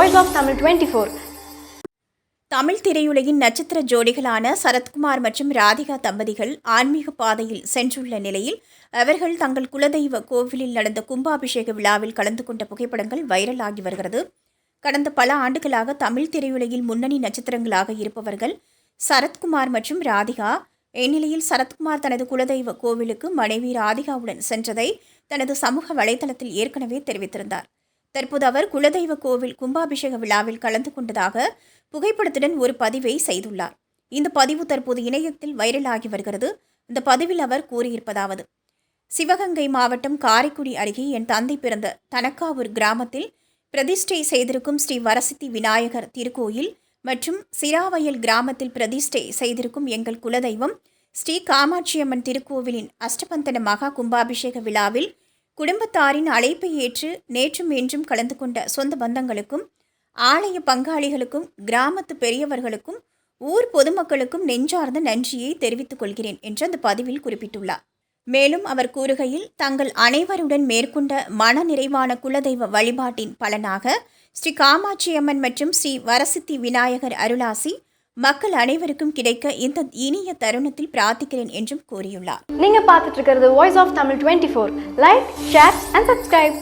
Voice of Tamil 24. Tamil திரையுலகின் நட்சத்திர ஜோடிகளான சரத்குமார் மற்றும் ராதிகா தம்பதிகள் ஆன்மீக பாதையில் சென்றுள்ள நிலையில் அவர்கள் தங்கள் குலதெய்வ கோவிலில் நடந்த கும்பாபிஷேக விழாவில் கலந்து கொண்ட புகைப்படங்கள் வைரலாகி வருகிறது. கடந்த பல ஆண்டுகளாக தமிழ் திரையுலகில் முன்னணி நட்சத்திரங்களாக இருப்பவர்கள் சரத்குமார் மற்றும் ராதிகா. இந்நிலையில் சரத்குமார் தனது குலதெய்வ கோவிலுக்கு மனைவி ராதிகாவுடன் சென்றதை தனது சமூக வலைதளத்தில் ஏற்கனவே தெரிவித்திருந்தார். தற்போது அவர் குலதெய்வ கோவில் கும்பாபிஷேக விழாவில் கலந்து கொண்டதாக புகைப்படத்துடன் ஒரு பதிவை செய்துள்ளார். இந்த பதிவு தற்போது இணையத்தில் வைரலாகி வருகிறது. இந்த பதிவில் அவர் கூறியிருப்பதாவது: சிவகங்கை மாவட்டம் காரைக்குடி அருகே என் தந்தை பிறந்த தனக்காவூர் கிராமத்தில் பிரதிஷ்டை செய்திருக்கும் ஸ்ரீ வரசித்தி விநாயகர் திருக்கோயில் மற்றும் சிராவயல் கிராமத்தில் பிரதிஷ்டை செய்திருக்கும் எங்கள் குலதெய்வம் ஸ்ரீ காமாட்சியம்மன் திருக்கோவிலின் அஷ்டபந்தன மகா கும்பாபிஷேக விழாவில் குடும்பத்தாரின் அழைப்பை ஏற்று நேற்றும் இன்றும் கலந்து கொண்ட சொந்த பந்தங்களுக்கும் ஆலய பங்காளிகளுக்கும் கிராமத்து பெரியவர்களுக்கும் ஊர் பொதுமக்களுக்கும் நெஞ்சார்ந்த நன்றியை தெரிவித்துக் கொள்கிறேன் என்று அந்த பதிவில் குறிப்பிட்டுள்ளார். மேலும் அவர் கூறுகையில், தங்கள் அனைவருடன் மேற்கொண்ட மன நிறைவான குலதெய்வ வழிபாட்டின் பலனாக ஸ்ரீ காமாட்சியம்மன் மற்றும் ஸ்ரீ வரசித்தி விநாயகர் அருளாசி மக்கள் அனைவருக்கும் கிடைக்க இந்த இனிய தருணத்தில் பிரார்த்திக்கிறேன் என்றும் கூறியுள்ளார். நீங்க பார்த்துட்டு இருக்கிறது Voice of Tamil 24. Like, share and subscribe.